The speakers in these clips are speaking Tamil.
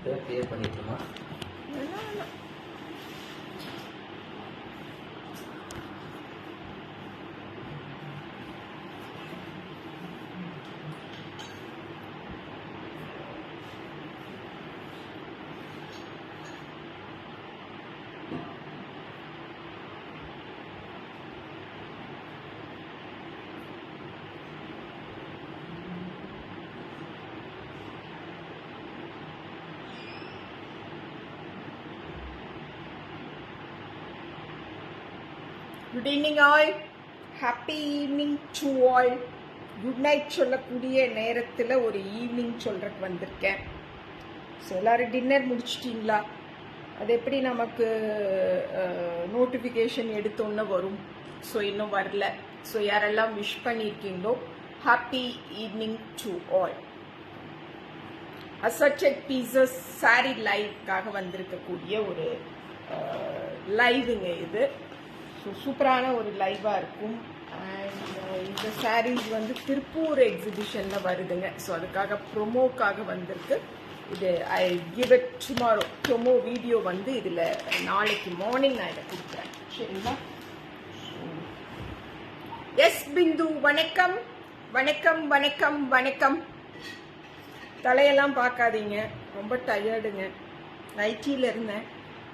கிளியர் பண்ணிட்டுமா? Good evening all, happy evening to all. Good night சொல்லக்கூடிய நேரத்தில் ஒரு ஈவினிங் சொல்கிறக்கு வந்திருக்கேன். ஸோ எல்லோரும் டின்னர் முடிச்சிட்டிங்களா? அது எப்படி நமக்கு நோட்டிஃபிகேஷன் எடுத்தோன்னே வரும். ஸோ இன்னும் வரல. ஸோ யாரெல்லாம் விஷ் பண்ணியிருக்கீங்களோ happy evening to all. Assorted pieces sari லைவ்க்காக வந்திருக்கக்கூடிய ஒரு லைவுங்க இது. ஸோ சூப்பரான ஒரு லைவாக இருக்கும். அண்ட் இந்த சாரீஸ் வந்து திருப்பூர் எக்ஸிபிஷனில் வருதுங்க. ஸோ அதுக்காக ப்ரொமோக்காக வந்திருக்கு. இது ஐ give it tomorrow. Promo video வந்து இதில் நாளைக்கு மார்னிங் நான் இதை கொடுக்குறேன். சரிங்களா? எஸ் பிந்து, வணக்கம் வணக்கம் வணக்கம் வணக்கம். தலையெல்லாம் பார்க்காதீங்க, ரொம்ப டயர்டுங்க. நைட்டியில் இருந்தேன்,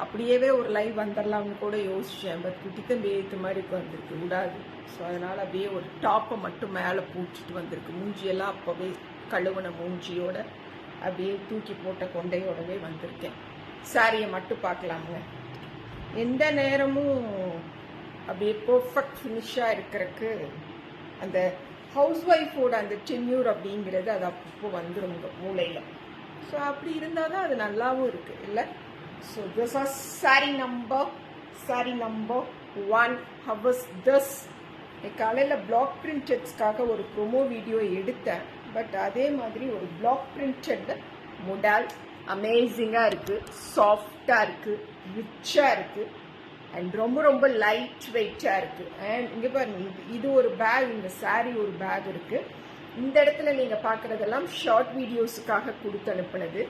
அப்படியே ஒரு லைவ் வந்துடலாம்னு கூட யோசிச்சேன். பட் குட்டித்தம்பி ஏற்ற மாதிரி வந்திருக்கு, விடாது. ஸோ அதனால் அப்படியே ஒரு டாப்பை மட்டும் மேலே பூச்சிட்டு வந்திருக்கு. மூஞ்சியெல்லாம் அப்போவே கழுவுன மூஞ்சியோட அப்படியே தூக்கி போட்ட கொண்டையோடவே வந்திருக்கேன். சாரியை மட்டும் பார்க்கலாமுங்க. எந்த நேரமும் அப்படியே பர்ஃபெக்ட் ஃபினிஷாக இருக்கிறதுக்கு அந்த ஹவுஸ் ஒய்ஃபோட அந்த டென்யூர் அப்படிங்கிறது அது அப்பப்போ வந்துடும் உங்கள் மூளையில். ஸோ அப்படி இருந்தால் தான் அது நல்லாவும் இருக்குது இல்லை? So this is saree number 1. How was this? காலையில் பிளாக் பிரிண்டட்ஸ்க்காக ஒரு ப்ரொமோ வீடியோ எடுத்தேன். பட் அதே மாதிரி ஒரு பிளாக் பிரிண்டட் மொடால் அமேசிங்காக இருக்குது, சாஃப்டாக இருக்குது, ரிச்சாக இருக்குது, அண்ட் ரொம்ப ரொம்ப லைட் வெயிட்டாக இருக்குது. அண்ட் இங்கே பாருங்க, இது ஒரு பேக், இந்த சாரீ ஒரு பேக் இருக்குது. இந்த இடத்துல நீங்கள் பார்க்குறதெல்லாம் ஷார்ட் வீடியோஸுக்காக கொடுத்து அனுப்புனது.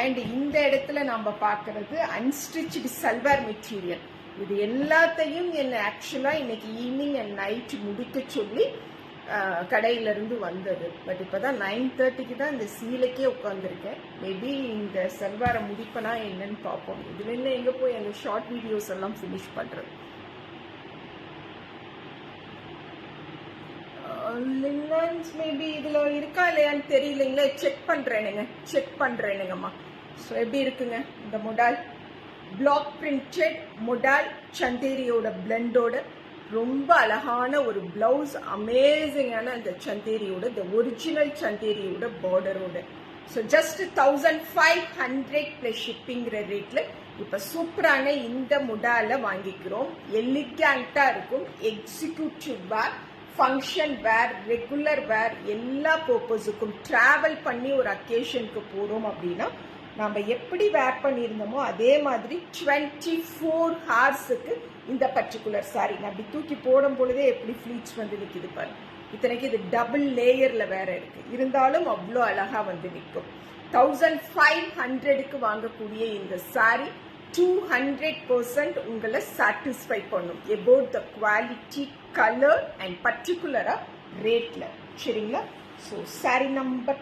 அண்ட் இந்த இடத்துல நம்ம பார்க்கறது அன்ஸ்டிச்டு சல்வார் மெட்டீரியல். இது எல்லாத்தையும் என்ன ஆக்சுவலாக இன்னைக்கு ஈவினிங் அண்ட் நைட் முடிக்க சொல்லி கடையிலேருந்து வந்தது. பட் இப்போ தான் 9:30க்கு தான் இந்த சீலைக்கே உட்காந்துருக்கேன். மேபி இந்த சல்வாரை முடிப்பனா என்னன்னு பார்ப்போம். இதுல என்ன எங்கே போய் அந்த ஷார்ட் வீடியோஸ் எல்லாம் ஃபினிஷ் பண்ணுறது. மேபி இதில் இருக்கா இல்லையான்னு தெரியலைங்களே. செக் பண்ணுறேனுங்கம்மா. ஸோ எப்படி இருக்குங்க இந்த மொடால்? பிளாக் பிரிண்டட் மொடால் சந்தேரியோட பிளண்டோட ரொம்ப அழகான ஒரு பிளவுஸ், அமேசிங்கான அந்த சந்தேரியோட, இந்த ஒரிஜினல் சந்தேரியோட பார்டரோட. ஸோ ஜஸ்ட் 1500 ப்ளஸ் ஷிப்பிங்கிற ரேட்டில் இப்போ சூப்பரான இந்த மொடாலை வாங்கிக்கிறோம். எலிகேண்ட்டாக இருக்கும். எக்ஸிக்யூட்டிவ் வேர், ஃபங்க்ஷன் வேர், ரெகுலர் வேர், எல்லா பர்பஸுக்கும். ட்ராவல் பண்ணி ஒரு அக்கேஷனுக்கு போகிறோம் அப்படின்னா நம்ம எப்படி வேர் பண்ணியிருந்தோமோ அதே மாதிரி 24 ஹார்ஸுக்கு இந்த பர்டிகுலர் சாரி நான் அப்படி தூக்கி போடும் பொழுதே எப்படி ஃப்ளீட்ஸ் வந்து நிற்கிது பாருங்க. இத்தனைக்கு இது டபுள் லேயரில் வேற இருக்கு, இருந்தாலும் அவ்வளோ அழகாக வந்து நிற்கும். 1500க்கு வாங்கக்கூடிய இந்த சாரி 200% உங்களை சாட்டிஸ்ஃபை பண்ணும் about the quality, colour and பர்டிகுலரா ரேட்ல. சரிங்களா? ஸோ சாரி நம்பர்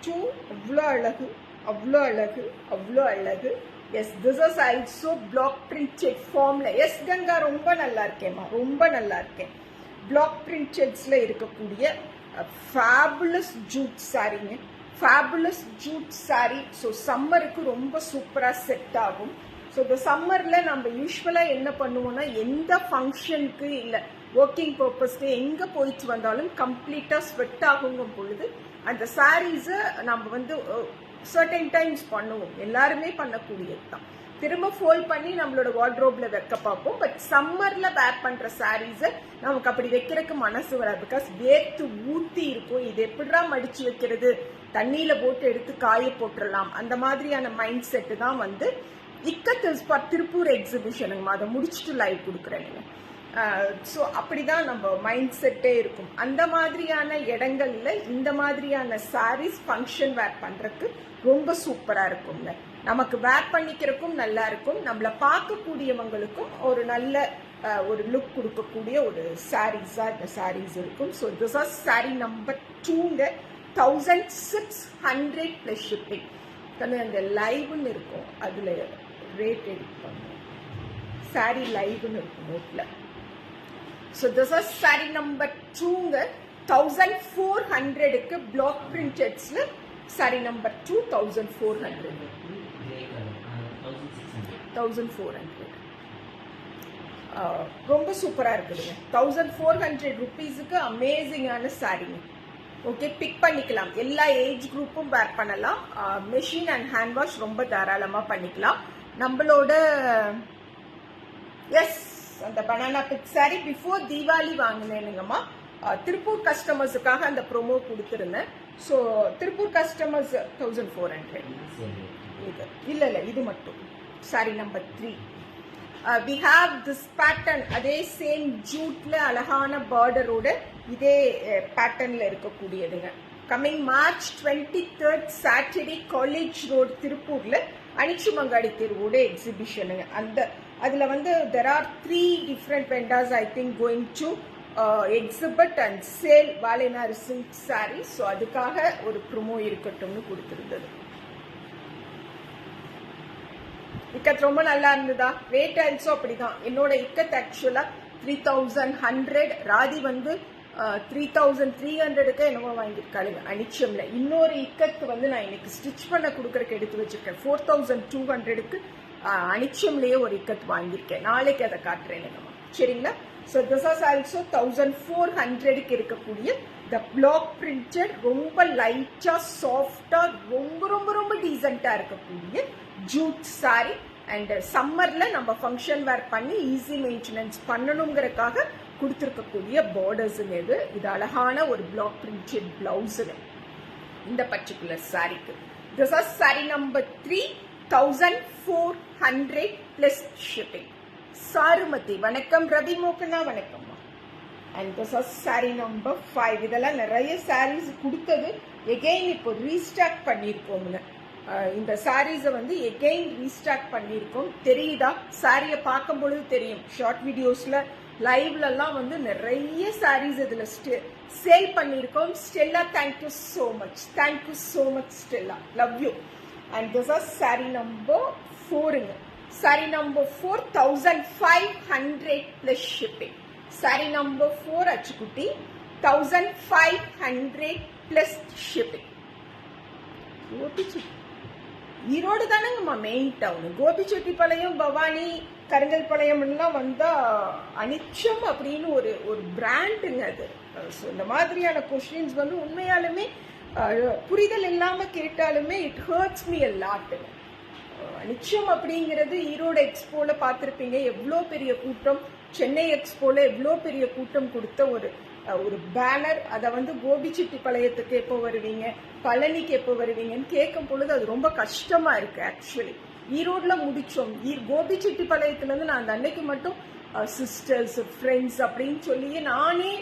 2 அவ்வளோ அழகு, அவ்வளோ அழகு, அவ்வளோ அழகு. Yes, this is also block printed ஃபார்ம்ல. எஸ் கங்கா, ரொம்ப நல்லா இருக்கேம்மா, ரொம்ப நல்லா இருக்கேன். பிளாக் பிரிண்டட்ஸ்ல இருக்கக்கூடிய ஃபேபுலஸ் ஜூட் சாரிங்க, ஃபேபுலஸ் ஜூட் சாரி. ஸோ சம்மருக்கு ரொம்ப சூப்பராக செட் ஆகும். ஸோ இந்த சம்மரில் நம்ம யூஸ்வலாக என்ன பண்ணுவோம்னா, எந்த ஃபங்க்ஷனுக்கு இல்லை ஒர்க்கிங் பர்பஸ்க்கு எங்கே போயிட்டு வந்தாலும் கம்ப்ளீட்டாக ஸ்வெட் ஆகுங்கும் பொழுது அந்த சாரீஸை நம்ம வந்து சர்டன் டைம்ஸ் பண்ணுவோம். எல்லாருமே பண்ணக்கூடியது தான். திரும்ப ஃபோல்ட் பண்ணி நம்மளோட வார்ட்ரோப்ல வைக்க பார்ப்போம். பட் சம்மர்ல வேர் பண்ற சாரீஸை நமக்கு அப்படி வைக்கிறதுக்கு மனசு வராது. பிகாஸ் வேர்த்து ஊத்தி இருக்கும். இது எப்படிடா மடிச்சு வைக்கிறது, தண்ணியில போட்டு எடுத்து காய போட்டுடலாம், அந்த மாதிரியான மைண்ட் செட்டு தான் வந்து இக்கத் திருப்பூர் எக்ஸிபிஷனுங்கம்மா. அதை முடிச்சுட்டு லைவ் கொடுக்குறேன். ஸோ அப்படிதான் நம்ம மைண்ட் செட்டே இருக்கும். அந்த மாதிரியான இடங்கள்ல இந்த மாதிரியான சாரீஸ் ஃபங்க்ஷன் வேர் பண்றதுக்கு ரொம்ப சூப்பரா இருக்குங்க. நமக்கு வேர் பண்ணிக்கிறதுக்கும் நல்லா இருக்கும், நம்மளை பார்க்கக்கூடியவங்களுக்கும் ஒரு நல்ல ஒரு லுக் கொடுக்கக்கூடிய ஒரு சாரீஸா இந்த சாரீஸ் இருக்கும். So this are sari number 2ங்க. 1600 பிளஸ் ஷிப்பிங். அந்த லைவ்னு இருக்கும், அதுல ரேட் எடிட் பண்ணுவோம். சாரீ லைவ்னு இருக்கும் நோட்ல. So this are sari number 2ங்க. 1400க்கு பிளாக் பிரிண்டட்ஸ்ல சாரீ நம்பர் 2 1400. 1400 ரொம்ப சூப்பரா இருக்குதுங்க. 1400 ருபீஸுக்கு அமேசிங்கான சாரீங்க. ஓகே, பிக் பண்ணிக்கலாம். எல்லா ஏஜ் குரூப்பும் வேர் பண்ணலாம். மெஷின் அண்ட் ஹேண்ட் வாஷ் ரொம்ப தாராளமா பண்ணிக்கலாம். நம்மளோட எஸ் அந்த பனானா பிக் சாரி பிஃபோர் தீபாவளி வாங்கினேனுங்கம்மா. திருப்பூர் கஸ்டமர்ஸுக்காக அந்த ப்ரோமோ கொடுத்துருந்தேன். So Tiruppur customers 1400. இது இல்ல இது மட்டும் sari number 3. we have this pattern, அதே சேம் ஜூட்ல அழகான பார்டரோட இதே பேட்டர்ன்ல இருக்கக்கூடியதுங்க. Coming March 23rd Saturday college road திருப்பூர்ல அனிச்சுமங்காடி தெருவோட எக்ஸிபிஷனுங்க. அதுல வந்து there are 3 different vendors I think going to exhibit and sell வாலைனாறு சில்க் சாரி. ஸோ அதுக்காக ஒரு ப்ரோமோ இருக்கட்டும்னு கொடுத்துருந்தது. இக்கத் ரொம்ப நல்லா இருந்ததா? ரேட் ஆல்சோ அப்படிதான். என்னோட இக்கத் ஆக்சுவலா 3100. ராதி வந்து 3300க்கு என்னவோ வாங்கியிருக்காளுங்க அனிச்சம்ல. இன்னொரு இக்கத்து வந்து நான் இன்னைக்கு ஸ்டிச் பண்ண கொடுக்கறதுக்கு எடுத்து வச்சிருக்கேன். 4200க்கு அனிச்சம்லயே ஒரு இக்கத் வாங்கியிருக்கேன். நாளைக்கு அதை காட்டுறேன். சரிங்களா? ஸோ திஸ் ஆஸ் ஆல்சோ 1400க்கு இருக்கக்கூடிய த பிளாக் பிரிண்டட் ரொம்ப லைட்டா சாஃப்டா ரொம்ப ரொம்ப ரொம்ப டீசென்டா இருக்கக்கூடிய ஜூட் சாரி. அண்ட் சம்மர்ல நம்ம ஃபங்க்ஷன் வேர் பண்ணி ஈஸி மெயின்டெனன்ஸ் பண்ணணுங்கிறதுக்காக கொடுத்துருக்கக்கூடிய பார்டர்ஸுங்க. இது அழகான ஒரு பிளாக் பிரிண்டட் பிளவுஸுங்க இந்த பர்டிகுலர் சாரிக்கு. This are sari number 3 1400 plus shipping. Charumathi வணக்கம். ரவி மோகனா வணக்கம்மா. And this are sari number 5. இதெல்லாம் நிறைய சாரீஸ் கொடுத்தது எகெயின் இப்போ ரீஸ்டாக் பண்ணியிருக்கோங்க. இந்த சாரீஸை வந்து எகெயின் ரீஸ்டாக் பண்ணியிருக்கோம். தெரியுதா? சாரியை பார்க்கும் பொழுது தெரியும். ஷார்ட் வீடியோஸ்ல லைவ்லலாம் வந்து நிறைய சாரீஸ் இதுல சேல் பண்ணியிருக்கோம். Stella thank you so much. Thank you so much Stella, love you. And this are sari number 4ங்க. Sari number 4 1500 plus shipping. Sari number 4 அச்சுக்குட்டி 1500 பிளஸ் ஷிப்பிங். ஈரோடு தானங்கம்மா மெயின் டவுன். கோபிச்செட்டிப்பாளையம், பவானி, கருங்கல்பாளையம் எல்லாம் வந்தா அனிச்சம் அப்படின்னு ஒரு பிராண்டுங்க அது. ஸோ இந்த மாதிரியான கொஸ்டின்ஸ் வந்து உண்மையாலுமே புரிதல் இல்லாம கேட்டாலுமே it hurts me a lot. நிச்சயம் அப்படிங்கிறது ஈரோடு எக்ஸ்போல பார்த்திருப்பீங்க எவ்வளோ பெரிய கூட்டம். சென்னை எக்ஸ்போல எவ்வளோ பெரிய கூட்டம் கொடுத்த ஒரு பேனர். அதை வந்து கோபிச்செட்டிப்பாளையத்துக்கு எப்போ வருவீங்க, பழனிக்கு எப்போ வருவீங்கன்னு கேட்கும் பொழுது அது ரொம்ப கஷ்டமா இருக்கு. ஆக்சுவலி ஈரோடுல முடிச்சோம். கோபிச்செட்டிப்பாளையத்துல இருந்து நான் அந்த அன்னைக்கு மட்டும் சிஸ்டர்ஸ் ஃப்ரெண்ட்ஸ் அப்படின்னு சொல்லி நானே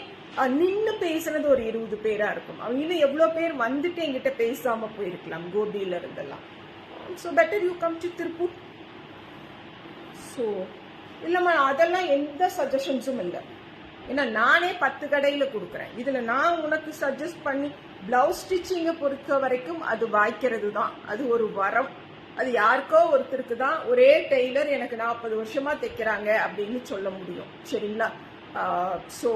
நின்று பேசுனது ஒரு 20 பேரா இருக்கும். இன்னும் எவ்வளோ பேர் வந்துட்டு என்கிட்ட பேசாம போயிருக்கலாம் கோபியில இருந்தெல்லாம். So better you come to Tiruppur. So இல்லைம்மா அதெல்லாம் எந்த சஜஷன்ஸும் இல்லை. ஏன்னா நானே 10 கடையில் கொடுக்குறேன். இதில் நான் உனக்கு சஜஸ்ட் பண்ணி பிளவுஸ் ஸ்டிச்சிங்கை பொறுத்த வரைக்கும் அது வாய்க்கிறது தான். அது ஒரு வரம். அது யாருக்கோ ஒருத்தருக்கு தான் ஒரே டெய்லர் எனக்கு 40 வருஷமா தைக்கிறாங்க அப்படின்னு சொல்ல முடியும். சரிங்களா? ஸோ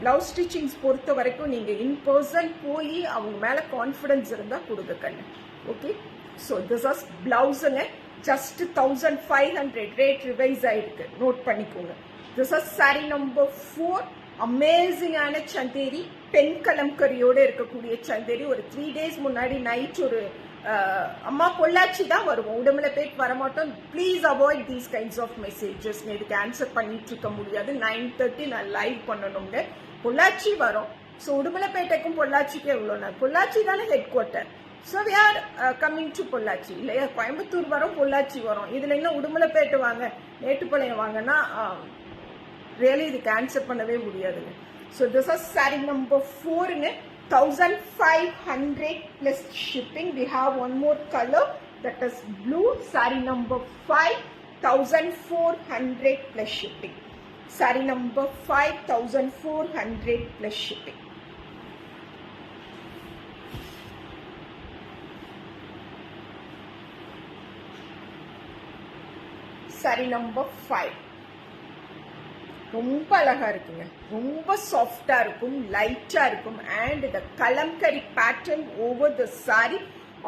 பிளவுஸ் ஸ்டிச்சிங்ஸ் பொறுத்த வரைக்கும் நீங்கள் இன் பர்சன் போய் அவங்க மேலே கான்ஃபிடன்ஸ் இருந்தால் கொடுங்க கண்ணு. ஓகே. ஸோ திஸ் ஆஸ் பிளவுஸுங்க. ஜஸ்ட் 1500 ரேட் ரிவைஸ் ஆயிருக்கு, நோட் பண்ணிக்கோங்க. This as sari number 4. அமேசிங்கான சந்தேரி, பெண் கலம்கரியோட இருக்கக்கூடிய சந்தேரி. ஒரு 3 days முன்னாடி நைட் ஒரு அம்மா பொள்ளாச்சி தான் வருவோம், உடம்புலப்பேட் வரமாட்டோம். Please avoid these kinds of messages. இதுக்கு ஆன்சர் பண்ணிட்டு இருக்க முடியாது. 9:30 நான் லைவ் பண்ணணுங்க. பொள்ளாச்சி வரோம். ஸோ உடுமலைப்பேட்டைக்கும் பொள்ளாச்சிக்கும் எவ்வளோ நாள்? பொள்ளாச்சி தானே head quarter. So we are coming to Pollachi இல்லையா? கோயம்புத்தூர் வரோம், பொள்ளாச்சி வரோம். இதில் இன்னும் உடுமலைப்பேட்டை வாங்க, மேட்டுப்பாளையம் வாங்கன்னா ரியலி இதுக்கு ஆன்சர் பண்ணவே முடியாதுங்க. So this is sari number 4ங்க. 1500 plus shipping. We have one more color, that is blue. Saree number 5, 1400 plus shipping. Saree number 5, 1400 plus shipping. Saree number 5. ரொம்ப அழகா இருக்குங்க, ரொம்ப சாஃப்டா இருக்கும், லைட்டா இருக்கும். அண்ட் இந்த Kalamkari pattern over the sari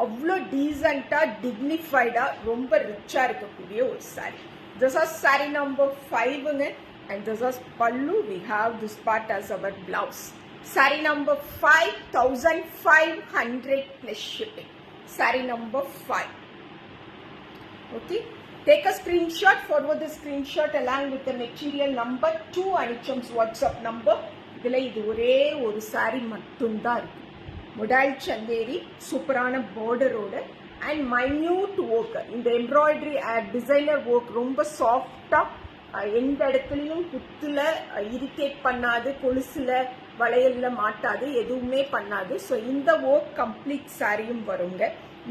அவ்வளோ டீசெண்டா டிக்னிஃபைடா ரொம்ப ரிச்சா இருக்கக்கூடிய ஒரு sari. This is sari number 5ங்க. அண்ட் திஸ் இஸ் பல்லு. We have this part as our blouse. Sari number 5, 1500 plus shipping. Sari number 5. Okay. Take a screenshot, forward the screenshot along with the material number to Anicham's WhatsApp number. இதில் இது ஒரே ஒரு சாரி மட்டும்தான் இருக்கு. முடால் சந்தேரி சூப்பரான பார்டரோட அண்ட் மைன்யூட் ஒர்க். இந்த எம்ப்ராய்டரி டிசைனர் ஒர்க் ரொம்ப சாஃப்டா, எந்த இடத்துலையும் குத்துல இரிட்டேட் பண்ணாது, கொலுசுல வளையல்ல மாட்டாது, எதுவுமே பண்ணாது. ஸோ இந்த ஒர்க் கம்ப்ளீட் சாரியும் வருங்க.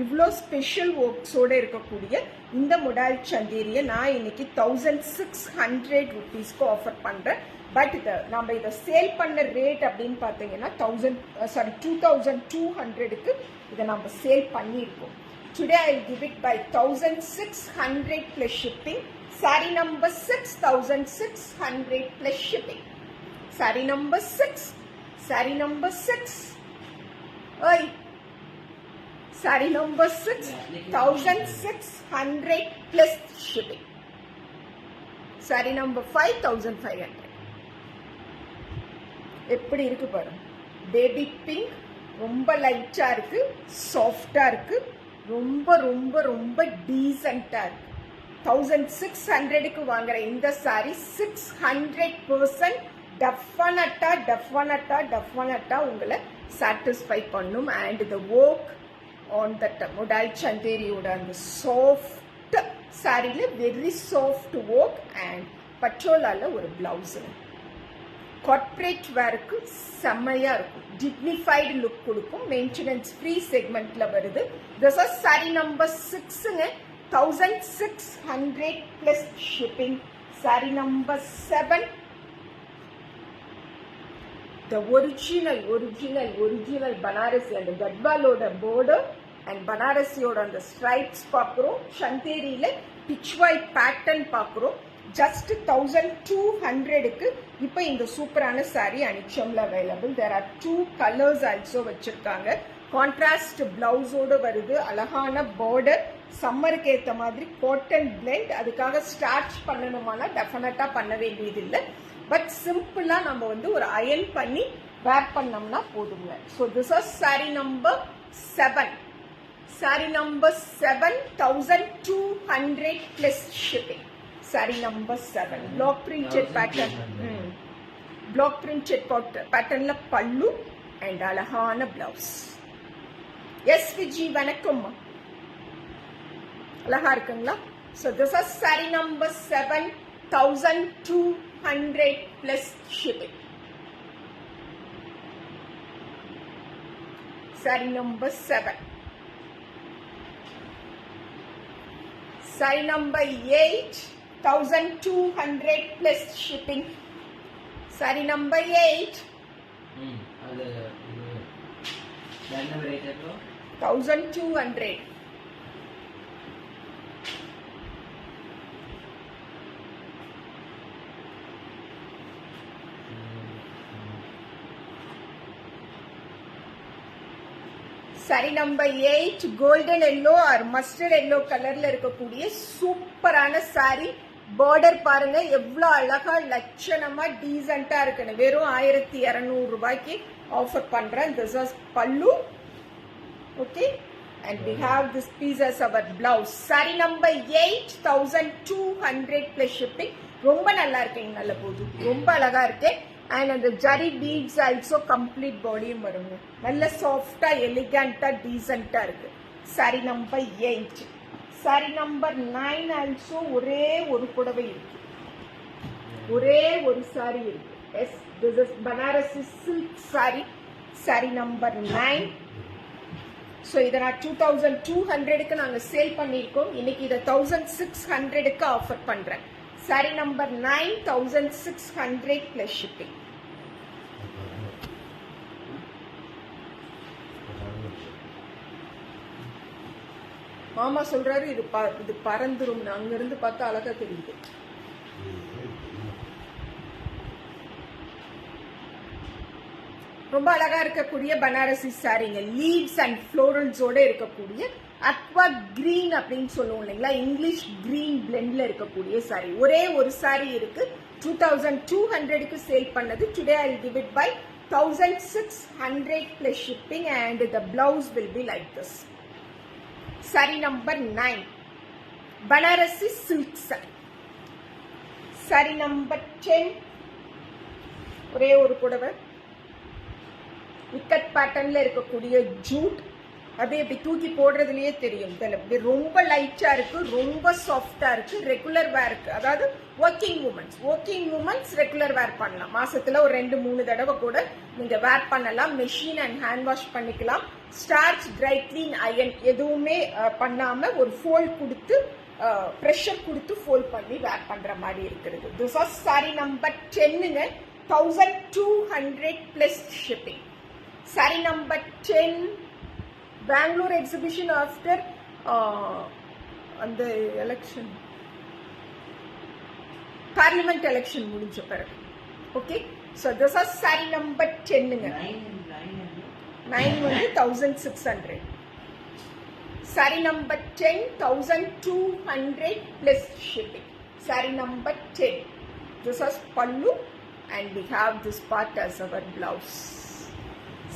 இவ்வளோ ஸ்பெஷல் ஒர்க்ஸோட இருக்கக்கூடிய இந்த முடால் சந்தேரியை நான் இன்னைக்கு 1600 rupeesக்கு ஆஃபர் பண்றேன். பட் நம்ம இதை சேல் பண்ண ரேட் அப்படின்னு பார்த்தீங்கன்னா 2200க்கு இதை நம்ம சேல் பண்ணியிருக்கோம். Today I give it by 1600 plus shipping. Sari number 6, 1600 plus shipping. Sari number 6, sari number 6. ஓய், sari number 6, 1600 plus shipping. Sari number 5, 1500. எப்படி இருக்கு பாருங்க. பேபி பிங்க், ரொம்ப லைட்டா இருக்கு, சாஃப்டா இருக்கு, ரொம்ப ரொம்ப ரொம்ப டீசென்டா இருக்கு. 1600க்கு வாங்குற இந்த சாரி 600% டெஃபனட்டா உங்களை சாட்டிஸ்ஃபை பண்ணும். And the work on that modal chanderiyoda and soft saree la very soft work and pachola la ஒரு blouse. corporate wear க்கு செமையா இருக்கும், dignified look கொடுக்கும், maintenance free segmentல வருது. this is saree number 6ங்க. 1600 plus shipping. saree number 7. The original Banarasi and Gadwaloda border and Banarasiyoda on the stripes பார்க்குறோம். சந்தேரியில pitch white pattern பார்க்குறோம். just 1200க்கு இப்போ இந்த சூப்பரான சாரி அனிச்சம்ல available. there are 2 colors also வச்சிருக்காங்க. கான்ட்ராஸ்ட் பிளவுஸோட வருது, அழகான பார்டர், சம்மருக்கு ஏற்ற மாதிரி காட்டன் பிளெண்ட். அதுக்காக ஸ்டார்ச் பண்ணணுமானா டெஃபினட்டா பண்ண வேண்டியது இல்லை. பட் சிம்பிளா நம்ம வந்து ஒரு அயன் பண்ணி வேர் பண்ணோம்னா போதுங்க. So this is sari number 7. Sari number 7, 1200 plus shipping. Sari number 7. Block printed pattern, block printed பேட்டர்ன்ல பல்லு அண்ட் அழகான பிளவுஸ். எஸ் விஜி, வணக்கம், அழகா இருக்குங்களா? So this is sari number 7, 1200 plus shipping. Saree number 7. Saree number 8, 1200 plus shipping. Saree number 8. 1200. Sorry number 8, golden yellow R mustard yellow கலர்ல இருக்கக்கூடிய சூப்பரான சாரி. பார்டர் பாருங்க எவ்வளவு அழகா லட்சணமா டீசென்டா இருக்குன்னு. வெறும் 1200 ரூபாய்க்கு ஆஃபர் பண்றேன். திஸ் இஸ் பல்லு. Okay, and we have this piece as our blouse. Sari number 8, 1200 plus shipping. ரொம்ப நல்லா இருக்குங்க, நல்ல போது, ரொம்ப அழகா இருக்கு. அண்ட் அந்த ஜரி பீட்ஸ் ஆல்சோ கம்ப்ளீட் பாடியும் வருங்க. நல்ல சாஃப்டா எலிகண்டா டீசென்டா இருக்கு. Sari number 8. Sari number 9 also ஒரே ஒரு புடவை இருக்கு. ஒரே ஒரு சாரி இருக்கு. Yes, this is Banarasi silk sari, sari number 9. So இதை நான் 2200க்கு நாங்கள் சேல் பண்ணியிருக்கோம். இன்னைக்கு இதை 1600க்கு ஆஃபர் பண்ணுறேன். Sari number 9, 1600 plus shipping. மாமா சொல்றாரு இது பறந்துரும். அங்க இருந்து பார்த்தா அழகா தெரியுது. ரொம்ப அழகா இருக்கக்கூடிய பனாரசி சாரிங்க. லீவ்ஸ் அண்ட் ஃப்ளோரல்ஸோட இருக்கக்கூடிய அக்வா கிரீன் அப்படின்னு சொல்லுவோம் இல்லைங்களா, இங்கிலீஷ் கிரீன் பிளெண்ட்ல இருக்கக்கூடிய சாரி. ஒரே ஒரு சாரி இருக்கு. 2200க்கு சேல் பண்ணது. Today I will give it by 1600 plus shipping and the blouse will be like this. Saree number 9, Banarasi silk saree. Saree number 10, ஒரே ஒரு புடவை இக்கட் பேட்டர்ன்ல இருக்கக்கூடிய ஜூட். அப்படியே இப்படி தூக்கி போடுறதுலயே தெரியும். ரொம்ப லைட்டா இருக்கு, ரொம்ப சாஃப்டா இருக்கு. ரெகுலர் வேருக்கு, அதாவது ஒர்க்கிங் உமன்ஸ் ரெகுலர் வேர் பண்ணலாம். மாசத்துல ஒரு 2-3 தடவை கூட நீங்க வேர் பண்ணலாம். மெஷின் அண்ட் ஹேண்ட் வாஷ் பண்ணிக்கலாம். ஸ்டார்ச், ட்ரை கிளீன், அயன் எதுவுமே பண்ணாம ஒரு ஃபோல்ட் கொடுத்து ப்ரெஷர் கொடுத்து ஃபோல்ட் பண்ணி வேர் பண்ற மாதிரி இருக்கிறது. திஸ் வாஸ் சாரி நம்பர் 10ங்க. 1200 plus shipping. Saree number 10, Bangalore exhibition after அந்த எலெக்ஷன், பார்லிமெண்ட் எலெக்ஷன் முடிஞ்ச பிறகு. Okay, so this is saree number 10ங்க. 9 வந்து 1600. Saree number 10, 1200 plus shipping. Saree number 10. This is pallu and we have this part as our blouse.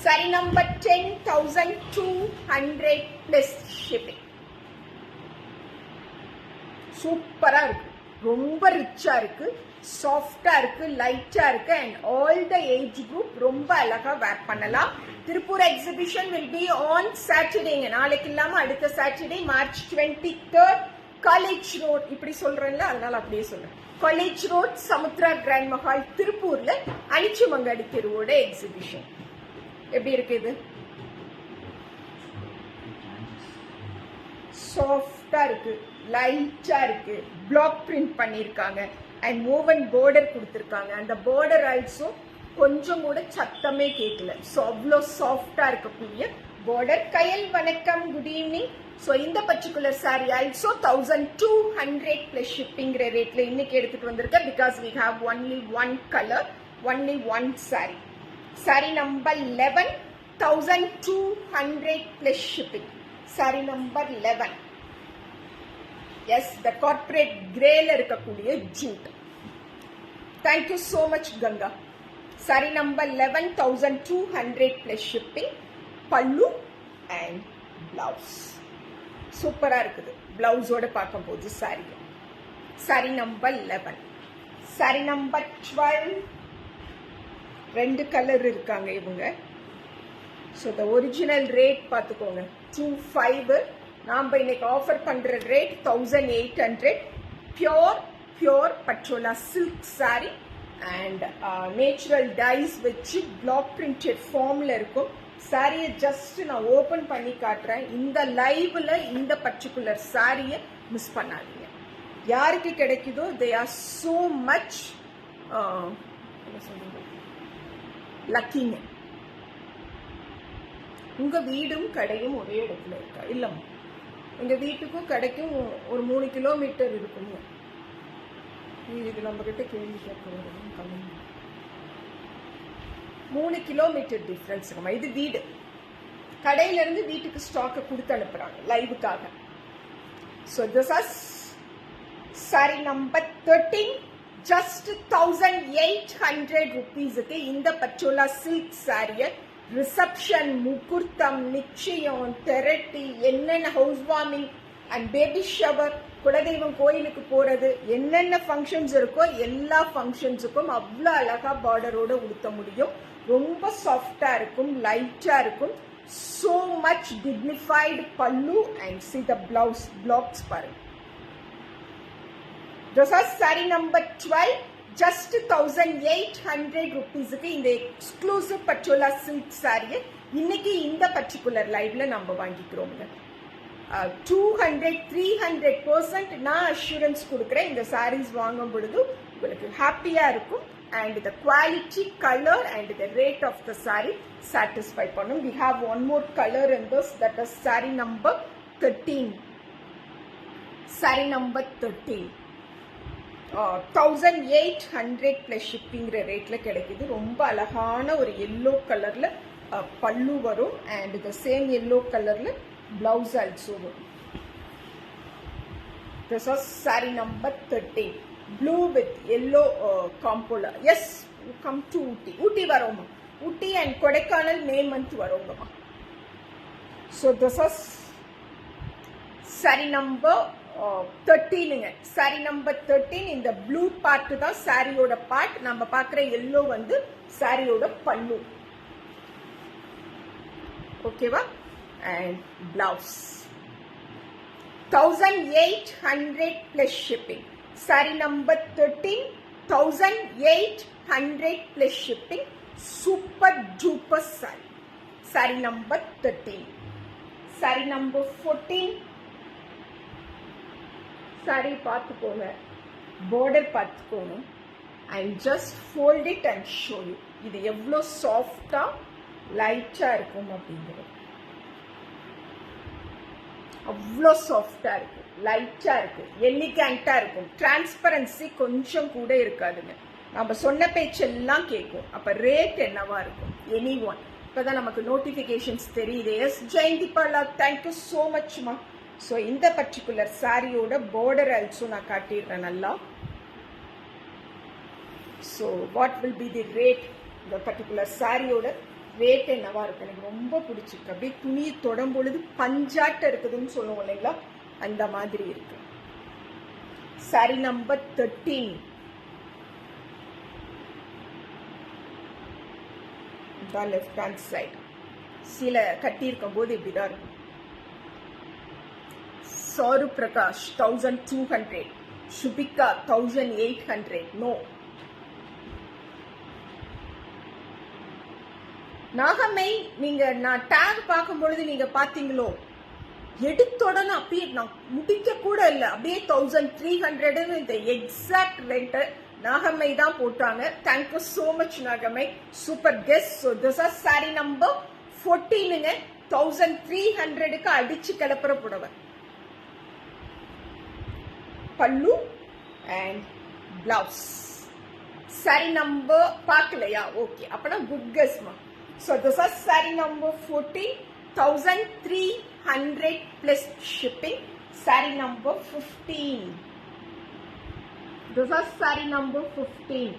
Saree number 10, 1200 plus shipping. சூப்பரா இருக்கு, ரொம்ப ரிச்சா இருக்கு, சாஃப்டா இருக்கு, லைட்டா இருக்கு and all the age group ரொம்ப அழகா வேர் பண்ணலாம். Tiruppur exhibition will be on Saturday. நாளைக்கு இல்லாம அடுத்த Saturday March 23rd, college road. இப்படி சொல்றேன்ல, அதனால அப்படியே சொல்றேன். College road, Samudra grand Mahal, திருப்பூர்ல அனிச்சமங்காடி தெருவோட எக்ஸிபிஷன். எப்படி இருக்கு இது? சாஃப்டா இருக்கு, லைட்டா இருக்கு, பிளாக் பிரிண்ட் பண்ணிருக்காங்க அண்ட் ஓவன் பார்டர் கொடுத்திருக்காங்க. அந்த பார்டர் ஆல்சோ கொஞ்சம் கூட சத்தமே கேட்கல. ஸோ அவ்வளோ சாஃப்டா இருக்கக்கூடிய பார்டர். கயல் வணக்கம், குட் ஈவினிங். ஸோ இந்த பர்டிகுலர் சாரி ஆல்சோ 1200 plus shippingற ரேட்ல இன்னைக்கு எடுத்துட்டு வந்திருக்கேன். Because we have only one color, only one saree. Saree number 11, 1200 plus shipping. Saree number 11. Yes, the corporate grey la irukக்கூடிய jute. Thank you so much Ganga. Saree number 11, 1200 plus shipping. Pallu and blouse. சூப்பரா இருக்குது. பிளவுஸோட பார்க்கும்போது sorry. Sari number 11. Sorry number 12. ரெண்டு கலர் இருக்காங்க இவங்க. ஸோ த ஒரிஜினல் ரேட் பார்த்துக்கோங்க 25. நாம் இன்னைக்கு ஆஃபர் பண்ற rate 1800. Pure Patola silk sari and natural dyes வச்சு பிளாக் பிரிண்டட் ஃபார்ம்ல இருக்கும். சாரியை ஜஸ்ட் நான் ஓபன் பண்ணி காட்டுறேன். இந்த லைவ்ல இந்த பர்டிகுலர் சாரியை மிஸ் பண்ணாதீங்க. யாருக்கு கிடைக்குதோ தே ஆர் சோ மச் என்ன சொல்றீங்க, லக்கிங்க. உங்க வீடும் கடையும் ஒரே இடத்துல இருக்கா? இல்லம்மா, எங்க வீட்டுக்கும் கடைக்கும் ஒரு 3 கிலோமீட்டர் இருக்குங்க. இது நம்ம கிட்ட கேள்வி கேட்க 3 கிலோமீட்டர் டிஃபரன்ஸ். இது வீடு, கடையில இருந்து வீட்டுக்கு ஸ்டாக்க கொடுத்து அனுப்புறாங்க லைவுக்காக. So this is sari number 13. Just 1800 rupeesக்கு இந்த பச்சோலா சில்க் சாரிய ரிசப்ஷன், முகூர்த்தம், நிச்சயம், தெரட்டி, என்னென்ன house warming and baby shower, குலதெய்வம் கோயிலுக்கு போறது, என்னென்ன ஃபங்க்ஷன்ஸ் இருக்கோ எல்லா ஃபங்க்ஷன்ஸுக்கும் அவ்வளோ அழகா பார்டரோட உடுத்த முடியும். ரொம்ப சாஃப்டா இருக்கும், லைட்டா இருக்கும். so much dignified pallu and see the blouse blocks பாருங்க. This is saree number 12. Just 1800 ருபீஸுக்கு இந்த எக்ஸ்க்ளூசிவ் பச்சோலா சில்க் சாரியை இன்னைக்கு இந்த பர்டிகுலர் லைவ்ல நம்ம வாங்கிக்கிறோம்ங்க. 200-300% நான் அஷூரன்ஸ் கொடுக்குறேன். இந்த சாரீஸ் வாங்கும் பொழுது உங்களுக்கு ஹாப்பியா இருக்கும். and the quality, color and the rate of the saree satisfy பண்ணும். We have one more color in this, that is saree number 13. saree number 13 1800 plus shipping ரேட்ல கிடைக்குது. ரொம்ப அழகான ஒரு yellow கலர்ல பல்லு வரும் and the same yellow கலர்ல blouse also வரும். This is saree number 13. Blue with yellow compola. Yes, you come to Ooty. Ooty varoma. Ooty and Kodaikanal May month varoma. So this is saree number 13. Saree number 13 in the blue part da saree oda part. Namba paakra yellow vandu saree oda pallu. Okay va? And blouse. 1800 plus shipping. Saree number 13, 1800 plus shipping. Super duper saree. Saree number 13. Saree number 14. Saree paathukonga. Border paathukonga. And just fold it and show you. இது எவ்வளோ சாஃப்டா லைட்டா இருக்கும் அப்படிங்கிறது. அவ்வளோ சாஃப்டா இருக்கும், லைட்டா இருக்கும், எலிகண்டா இருக்கும். டிரான்ஸ்பரன்சி கொஞ்சம் கூட இருக்காதுங்க. நம்ம சொன்ன பேச்செல்லாம் கேட்கும். அப்ப ரேட் என்னவா இருக்கும்? எனி ஒன் இப்பதான் நமக்கு நோட்டிபிகேஷன்ஸ் தெரியுது. S Jayanthi Bala, thank you so மச்மா. ஸோ இந்த பர்டிகுலர் சாரியோட பார்டர் ஆல்சோ நான் காட்டிடுறேன் நல்லா. So what will be the rate? இந்த பர்டிகுலர் சாரியோட ரேட் என்னவா இருக்கு? எனக்கு ரொம்ப பிடிச்சிருக்கு. அப்படியே துணியை தொடும் பொழுது பஞ்சாட்ட இருக்குதுன்னு சொல்லுவோம் இல்லைங்களா, அந்த மாதிரி இருக்கு. Sari number 13. Left hand side சில கட்டியிருக்கும் போது இப்படிதான் இருக்கும். சாரு பிரகாஷ் 1200, சுபிகா 1800. நோ, நாகம்மை நீங்க நான் டேக் பார்க்கும் பொழுது நீங்க பாத்தீங்களோ, எடுத்தோடனே அப்படியே நான் முடிக்க கூட இல்லை, அப்படியே 1300 இந்த எக்ஸாக்ட் ரேட்டு நாகம்மை தான் போட்டாங்க. Thank you so much Nagammai, super guest. So this are sari number 14. 1300க்கு அடிச்சு கிளப்புற புடவை. Pallu and blouse. Sari number பார்க்கலையா? ஓகே, அப்பனா குட் கெஸ்மா. So this is saree number 14, 1300 plus shipping. Saree number 15. This is saree number 15.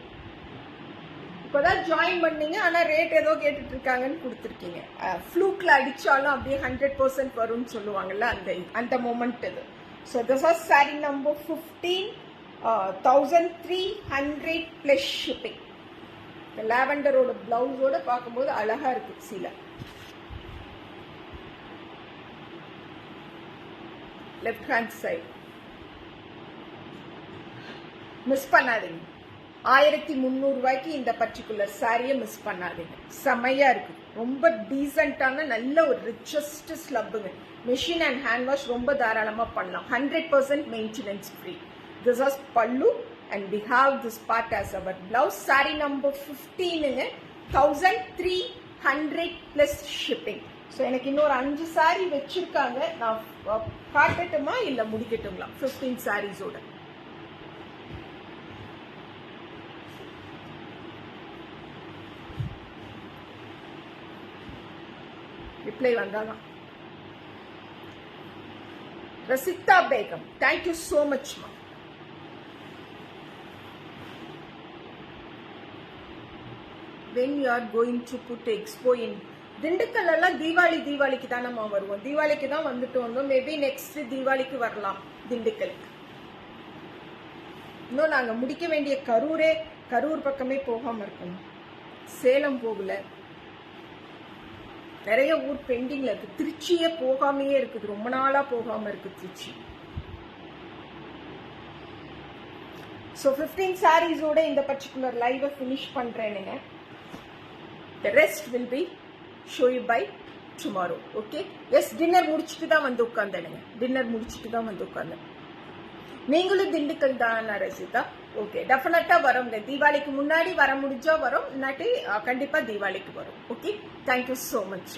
இப்போதான் ஜாயின் பண்ணீங்க, ஆனா ரேட் ஏதோ கேட்டுட்டு இருக்காங்கன்னு கொடுத்துருக்கீங்க. ஃப்ளூக்ல அடிச்சாலும் அப்படியே 100% வரும்னு சொல்லுவாங்கல்ல, அந்த மொமெண்ட் இது. So this is saree number 15, 1300 plus shipping. லாவெண்டரோட பிளவுஸோட பார்க்கும்போது அழகா இருக்கு. சீல லெஃப்ட் ஹேண்ட் சைடு மிஸ் பண்ணாதீங்க. 1300 ரூபாய்க்கு இந்த பர்டிகுலர் சாரியை மிஸ் பண்ணாதீங்க. செமையா இருக்கு, ரொம்ப டீசென்டான நல்ல ஒரு ரிச்சஸ்ட் ஸ்லப்புங்க. மெஷின் அண்ட் ஹேண்ட் வாஷ் ரொம்ப தாராளமா பண்ணலாம். 100% மெயின்டெனன்ஸ் ஃப்ரீ. திஸ் இஸ் பல்லு and we have this part as our blouse. Saree number 15 1300 plus shipping. So எனக்கு இன்னொரு 5 saree வச்சிருக்காங்க. நான் காட்டட்டுமா இல்ல முடிக்கட்டுங்களா? 15 sarees ஓட ரிப்ளை வந்தாதான். Rasitha Begum, thank you so much மா. when you are going to put expo in Dindigul எல்லாம் தீபாவளிக்கு தான் நம்ம வருவோம். தீபாவளிக்கு தான் வந்துட்டு வந்தோம். மேபி நெக்ஸ்ட் தீபாவளிக்கு வரலாம் திண்டுக்கலுக்கு. இன்னும் நாங்க முடிக்க வேண்டிய கரூர் பக்கமே போகாம இருக்கோம். சேலம் போகல, நிறைய ஊர் பெண்டிங்ல இருக்கு. திருச்சியே போகாமையே இருக்குது, ரொம்ப நாளா போகாம இருக்கு திருச்சி. ஸோ 15 சாரீஸோட இந்த பர்டிகுலர் லைவை ஃபினிஷ் பண்ணுறேனுங்க. The rest will be show you by tomorrow. Okay, yes, dinner முடிச்சுட்டு தான் வந்து உட்காந்தேனுங்க. நீங்களும் திண்டுக்கல் தான் ரசிதா? ஓகே, டெஃபினட்டா வரோங்க. தீபாவளிக்கு முன்னாடி வர முடிஞ்சா வரும், இல்லாட்டி கண்டிப்பா தீபாவளிக்கு வரும். Okay, thank you so much.